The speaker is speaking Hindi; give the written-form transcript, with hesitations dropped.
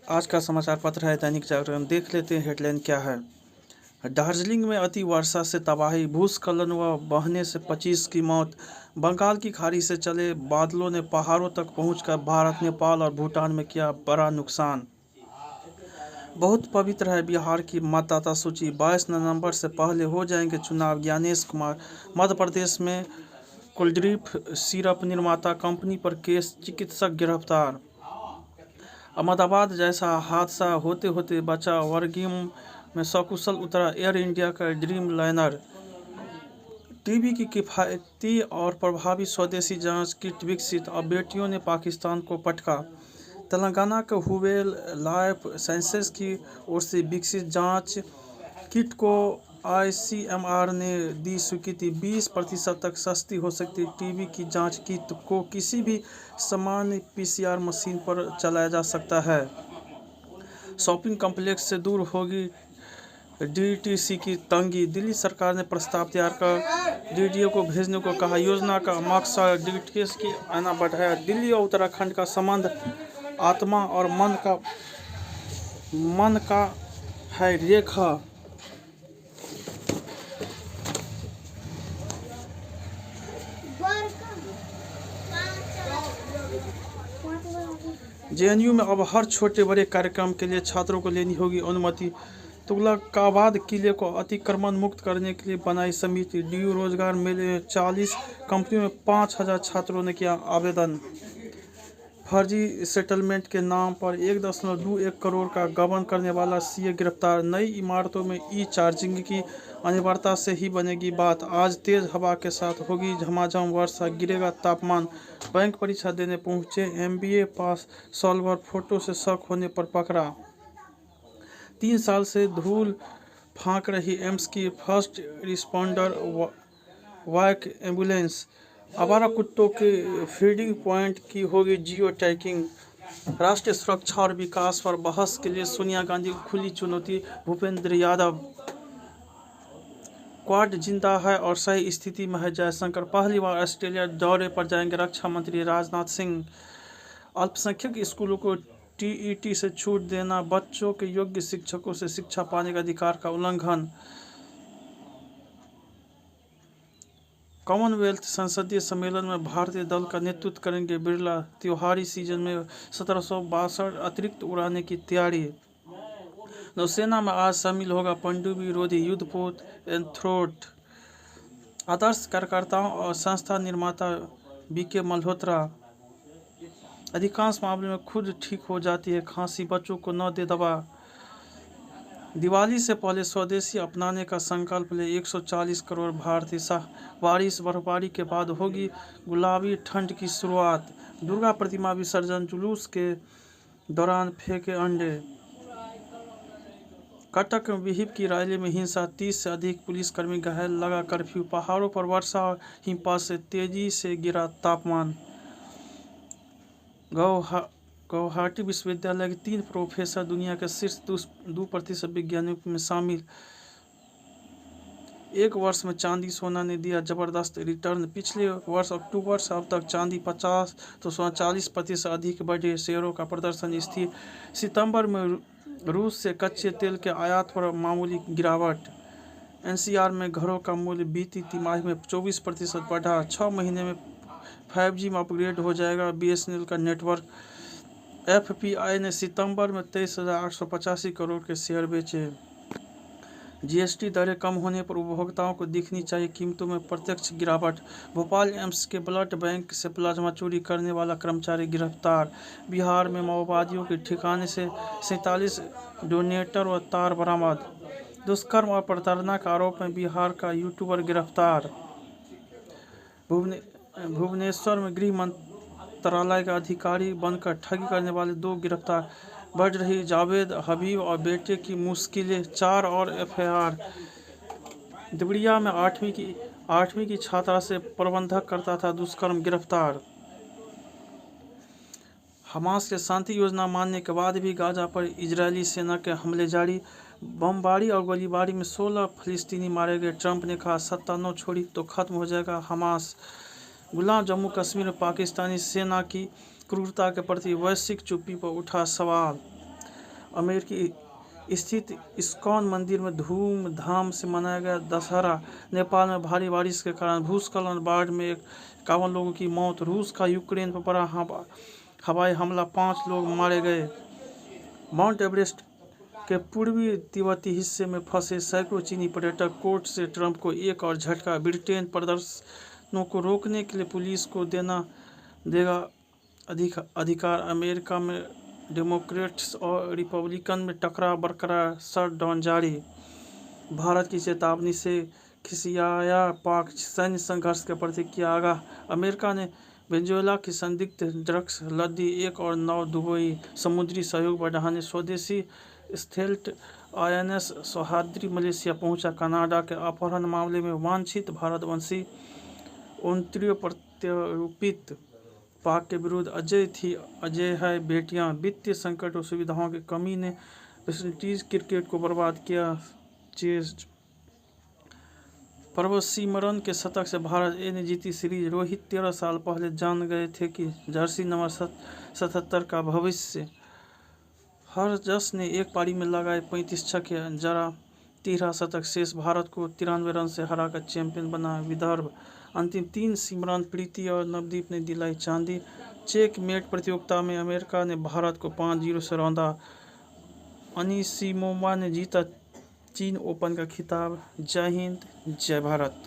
आज का समाचार पत्र है दैनिक जागरण। देख लेते हैं हेडलाइन क्या है। दार्जिलिंग में अति वर्षा से तबाही, भूस्खलन व बहने से 25 की मौत। बंगाल की खाड़ी से चले बादलों ने पहाड़ों तक पहुंचकर भारत, नेपाल और भूटान में किया बड़ा नुकसान। बहुत पवित्र है बिहार की मतदाता सूची, 22 नवंबर से पहले हो जाएंगे चुनाव। ज्ञानेश कुमार। मध्य प्रदेश में कुलदीप सिरप निर्माता कंपनी पर केस, चिकित्सक गिरफ्तार। अहमदाबाद जैसा हादसा होते होते बचा, वर्गिम में सकुशल उतरा एयर इंडिया का ड्रीम लाइनर। टीबी की किफ़ायती और प्रभावी स्वदेशी जांच किट विकसित, अब बेटियों ने पाकिस्तान को पटका। तेलंगाना के हुवेल लाइफ साइंसेज की ओर से विकसित जांच किट को आईसीएमआर ने दी स्वीकृति। 20% तक सस्ती हो सकती टीबी की जांच किट को किसी भी सामान्य पीसीआर मशीन पर चलाया जा सकता है। शॉपिंग कॉम्प्लेक्स से दूर होगी डीटीसी की तंगी, दिल्ली सरकार ने प्रस्ताव तैयार कर डीडीओ को भेजने को कहा। योजना का मकसद डीटीसी की आना बढ़ाया। दिल्ली और उत्तराखंड का संबंध आत्मा और मन का है रेखा। जेएनयू में अब हर छोटे बड़े कार्यक्रम के लिए छात्रों को लेनी होगी अनुमति। तुगलकाबाद किले को अतिक्रमण मुक्त करने के लिए बनाई समिति। डीयू रोजगार मेले में 40 कंपनियों में 5000 छात्रों ने किया आवेदन। फर्जी सेटलमेंट के नाम पर 1.21 करोड़ का गबन करने वाला सीए गिरफ्तार। नई इमारतों में ई चार्जिंग की अनिवार्यता से ही बनेगी बात। आज तेज हवा के साथ होगी झमाझम वर्षा, गिरेगा तापमान। बैंक परीक्षा देने पहुंचे एमबीए पास सॉल्वर, फोटो से शक होने पर पकड़ा। 3 साल से धूल फांक रही एम्स की फर्स्ट रिस्पॉन्डर वाइक एम्बुलेंस। आवारा कुत्तों के फीडिंग पॉइंट की होगी जियो टैगिंग। राष्ट्रीय सुरक्षा और विकास पर बहस के लिए सोनिया गांधी को खुली चुनौती, भूपेंद्र यादव। क्वाड जिंदा है और सही स्थिति में है जयशंकर। पहली बार ऑस्ट्रेलिया दौरे पर जाएंगे रक्षा मंत्री राजनाथ सिंह। अल्पसंख्यक स्कूलों को टीईटी से छूट देना बच्चों के योग्य शिक्षकों से शिक्षा पाने के अधिकार का उल्लंघन। कॉमनवेल्थ संसदीय सम्मेलन में भारतीय दल का नेतृत्व करेंगे बिरला। त्योहारी सीजन में 1762 अतिरिक्त उड़ाने की तैयारी। नौसेना में आज शामिल होगा पनडुब्बी विरोधी युद्धपोत एंथ्रोट। आदर्श कार्यकर्ताओं और संस्था निर्माता बीके मल्होत्रा। अधिकांश मामले में खुद ठीक हो जाती है खांसी, बच्चों को न दे दवा। दिवाली से पहले स्वदेशी अपनाने का संकल्प ले 140 करोड़ भारतीय। बारिश बर्फबारी के बाद होगी गुलाबी ठंड की शुरुआत। दुर्गा प्रतिमा विसर्जन जुलूस के दौरान फेंके अंडे। कटक में विहिप की रैली में हिंसा, 30 से अधिक पुलिसकर्मी घायल, लगा कर्फ्यू। पहाड़ों पर वर्षा और हिमपात से तेजी से गिरा तापमान। गुवाहाटी विश्वविद्यालय के 3 प्रोफेसर दुनिया के शीर्ष 2% वैज्ञानिकों में शामिल। एक वर्ष में चांदी सोना ने दिया जबरदस्त रिटर्न। पिछले वर्ष अक्टूबर से अब तक चांदी 50 तो सोना 40% अधिक बढ़े। शेयरों का प्रदर्शन स्थिर। सितंबर में रूस से कच्चे तेल के आयात पर मामूली गिरावट। एनसीआर में घरों का मूल्य बीती तिमाही में 24% बढ़ा। 6 महीने में 5G में अपग्रेड हो जाएगा बीएसएनएल का नेटवर्क। एफपीआई ने सितंबर में 23,885 करोड़ के शेयर बेचे। जीएसटी दरें कम होने पर उपभोक्ताओं को दिखनी चाहिए कीमतों में प्रत्यक्ष गिरावट। भोपाल एम्स के ब्लड बैंक से प्लाज्मा चोरी करने वाला कर्मचारी गिरफ्तार। बिहार में माओवादियों के ठिकाने से 47 डोनेटर व तार बरामद। दुष्कर्म और प्रताड़ना के आरोप में बिहार का यूट्यूबर गिरफ्तार। भुवनेश्वर में गृह मंत्रालय का अधिकारी बनकर ठगी करने वाले 2 गिरफ्तार। बढ़ रही जावेद हबीब और बेटे की मुश्किलें, 4 और एफआईआर। देवरिया में 8वीं की छात्रा से प्रबंधक करता था दुष्कर्म, गिरफ्तार। हमास के शांति योजना मानने के बाद भी गाजा पर इजरायली सेना के हमले जारी। बमबारी और गोलीबारी में 16 फिलिस्तीनी मारे गए। ट्रंप ने कहा सत्ता न छोड़ी तो खत्म हो जाएगा हमास। गुलाम जम्मू कश्मीर में पाकिस्तानी सेना की क्रूरता के प्रति वैश्विक चुप्पी पर उठा सवाल। अमेरिकी स्थित इस्कॉन मंदिर में धूमधाम से मनाया गया दशहरा। नेपाल में भारी बारिश के कारण भूस्खलन, बाढ़ में 51 लोगों की मौत। रूस का यूक्रेन पर बड़ा हवाई हमला, 5 लोग मारे गए। माउंट एवरेस्ट के पूर्वी तिब्बती हिस्से में फंसे सैकड़ों चीनी पर्यटक। कोर्ट से ट्रंप को एक और झटका। ब्रिटेन प्रदर्शनों को रोकने के लिए पुलिस को देगा अधिकार। अमेरिका में डेमोक्रेट्स और रिपब्लिकन में टकराव बरकरार, शटडाउन जारी। भारत की चेतावनी से खिसियाया पाक, सैन्य संघर्ष के प्रति किया आगाह। अमेरिका ने वेनेजुएला की संदिग्ध ड्रग्स लद्दी एक और नाव डुबोई। समुद्री सहयोग बढ़ाने स्वदेशी स्टेल्थ आईएनएस सौहार्द्री मलेशिया पहुंचा। कनाडा के अपहरण मामले में वांछित भारतवंशी 29 प्रत्यारोपित। पाक के विरुद्ध अजय थी, अजय है बेटियां। वित्तीय संकट और सुविधाओं की कमी ने वेस्टइंडीज क्रिकेट को बर्बाद किया। चेज परवसिमरन के शतक से भारत ए ने जीती सीरीज। रोहित 13 साल पहले जान गए थे कि जर्सी नंबर 77 का भविष्य। हरजस ने एक पारी में लगाए 35 छक्के, जरा 13 शतक। शेष भारत को 93 रन से हराकर चैंपियन बना विदर्भ। अंतिम 3 सिमरन प्रीति और नवदीप ने दिलाई चांदी। चेकमेट प्रतियोगिता में अमेरिका ने भारत को 5-0 से रौंदा। अनिसिमोवा ने जीता चीन ओपन का खिताब। जय हिंद, जय भारत।